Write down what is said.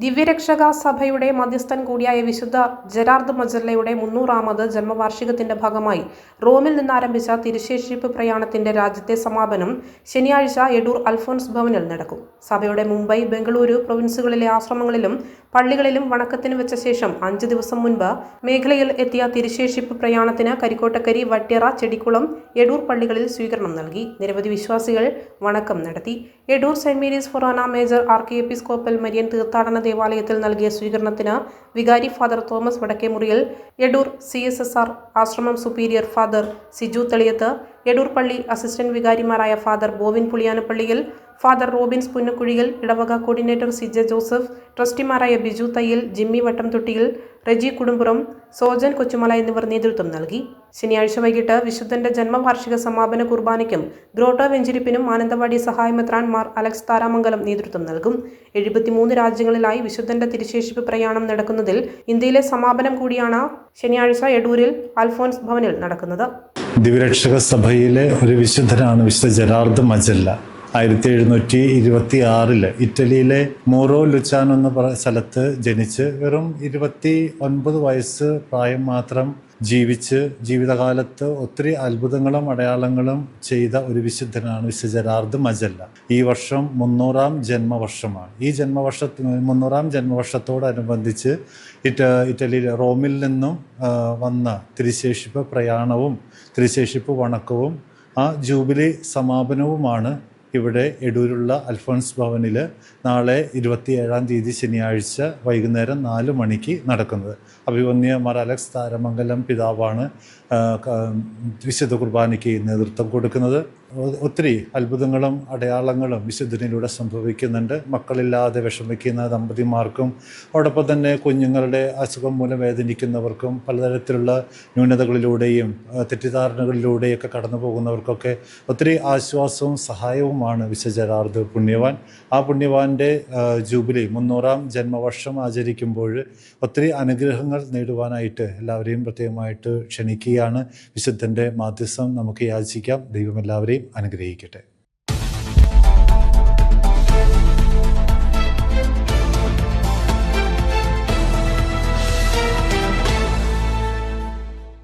ദിവ്യരക്ഷക സഭയുടെ മധ്യസ്ഥൻ കൂടിയായ വിശുദ്ധ ജെറാർഡ് മജല്ലയുടെ 300ാമത് ജന്മവാർഷികത്തിന്റെ ഭാഗമായി റോമിൽ നിന്നാരംഭിച്ച തിരുശേഷിപ്പ് പ്രയാണത്തിന്റെ രാജ്യത്തെ സമാപനം ശനിയാഴ്ച എടൂർ അൽഫോൻസ് ഭവനിൽ നടക്കും. സഭയുടെ മുംബൈ, ബംഗളൂരു പ്രൊവിൻസുകളിലെ ആശ്രമങ്ങളിലും പള്ളികളിലും വണക്കത്തിന് വെച്ച ശേഷം 5 ദിവസം മുൻപ് മേഖലയിൽ എത്തിയ തിരുശേഷിപ്പ് പ്രയാണത്തിന് കരിക്കോട്ടക്കരി, വട്ട്യറ, ചെടിക്കുളം, എടൂർ പള്ളികളിൽ സ്വീകരണം നൽകി. നിരവധി വിശ്വാസികൾ വണക്കം നടത്തി. എടൂർ സെന്റ് മേരീസ് ഫൊറോന മേജർ ആർക്കി എപ്പിസ്കോപ്പൽ മരിയൻ തീർത്ഥാടന ദേവാലയത്തിൽ നൽകിയ സ്വീകരണത്തിന് വികാരി father Thomas Vadakkemuriyil, Edoor CSSR ആശ്രമം സുപ്പീരിയർ ഫാദർ സിജു തെളിയത്ത്, എടൂർ പള്ളി അസിസ്റ്റന്റ് വികാരിമാരായ father Bovin Puliyanappallil, father Robins Punnakkuzhiyil, ഇടവക കോർഡിനേറ്റർ CJ ജോസഫ്, ട്രസ്റ്റിമാരായ ബിജു തയ്യിൽ, ജിമ്മി വട്ടംതൊട്ടിയിൽ, റെജി കുടുംബുറം, സോജൻ കൊച്ചുമല എന്നിവർ നേതൃത്വം നൽകി. ശനിയാഴ്ച വൈകിട്ട് വിശുദ്ധന്റെ ജന്മവാർഷിക സമാപന കുർബാനയ്ക്കും ഗ്രോട്ടോ വെഞ്ചിരിപ്പിനും മാനന്തവാടി സഹായമെത്രാൻ മാർ അലക്സ് താരാമംഗലം നേതൃത്വം നൽകും. 73 രാജ്യങ്ങളിലായി വിശുദ്ധന്റെ തിരുശേഷിപ്പ് പ്രയാണം നടക്കുന്നതിൽ ഇന്ത്യയിലെ സമാപനം കൂടിയാണ് ശനിയാഴ്ച എടൂരിൽ അൽഫോൻസ് ഭവനിൽ നടക്കുന്നത്. ദിവ്യരക്ഷക സഭയിലെ ഒരു വിശുദ്ധനാണ് വിശുദ്ധ ജെറാർഡ് മജല്ല. 1726 ഇറ്റലിയിലെ മോറോ ലുച്ചാനോ എന്ന സ്ഥലത്ത് ജനിച്ച് വെറും 29 വയസ്സ് പ്രായം മാത്രം ജീവിച്ച് ജീവിതകാലത്ത് ഒത്തിരി അത്ഭുതങ്ങളും അടയാളങ്ങളും ചെയ്ത ഒരു വിശുദ്ധനാണ് വിശുദ്ധ ജെറാർഡ് മജല്ല. ഈ വർഷം 300ാം ജന്മവർഷമാണ്. ഈ 300ാം ജന്മവർഷത്തോടനുബന്ധിച്ച് ഇറ്റലിയിലെ റോമിൽ നിന്നും വന്ന തിരുശേഷിപ്പ് പ്രയാണവും തിരുശേഷിപ്പ് വണക്കവും ആ ജൂബിലി സമാപനവുമാണ് ഇവിടെ എടൂരുള്ള അൽഫോൻസ് ഭവനിൽ നാളെ 27ാം തീയതി ശനിയാഴ്ച വൈകുന്നേരം 4 മണിക്ക് നടക്കുന്നത്. അഭിവന്യ മാർ അലക്സ് താരമംഗലം പിതാവാണ് വിശുദ്ധ കുർബാനയ്ക്ക് നേതൃത്വം കൊടുക്കുന്നത്. ഒത്തിരി അത്ഭുതങ്ങളും അടയാളങ്ങളും വിശുദ്ധനിലൂടെ സംഭവിക്കുന്നുണ്ട്. മക്കളില്ലാതെ വിഷമിക്കുന്ന ദമ്പതിമാർക്കും അതോടൊപ്പം തന്നെ കുഞ്ഞുങ്ങളുടെ അസുഖം മൂലം വേദനിക്കുന്നവർക്കും പലതരത്തിലുള്ള ന്യൂനതകളിലൂടെയും തെറ്റിദ്ധാരണകളിലൂടെയൊക്കെ കടന്നു പോകുന്നവർക്കൊക്കെ ഒത്തിരി ആശ്വാസവും സഹായവുമാണ് വിശുദ്ധ ജെറാർഡ് പുണ്യവാൻ. ആ പുണ്യവാൻ്റെ ജൂബിലി 300ാം ജന്മവർഷം ആചരിക്കുമ്പോൾ ഒത്തിരി അനുഗ്രഹങ്ങൾ നേടുവാനായിട്ട് എല്ലാവരെയും പ്രത്യേകമായിട്ട് ക്ഷണിക്കുകയാണ്. വിശുദ്ധൻ്റെ മാധ്യസ്ഥം നമുക്ക് യാചിക്കാം. ദൈവം എല്ലാവരെയും അനുഗ്രഹിക്കട്ടെ.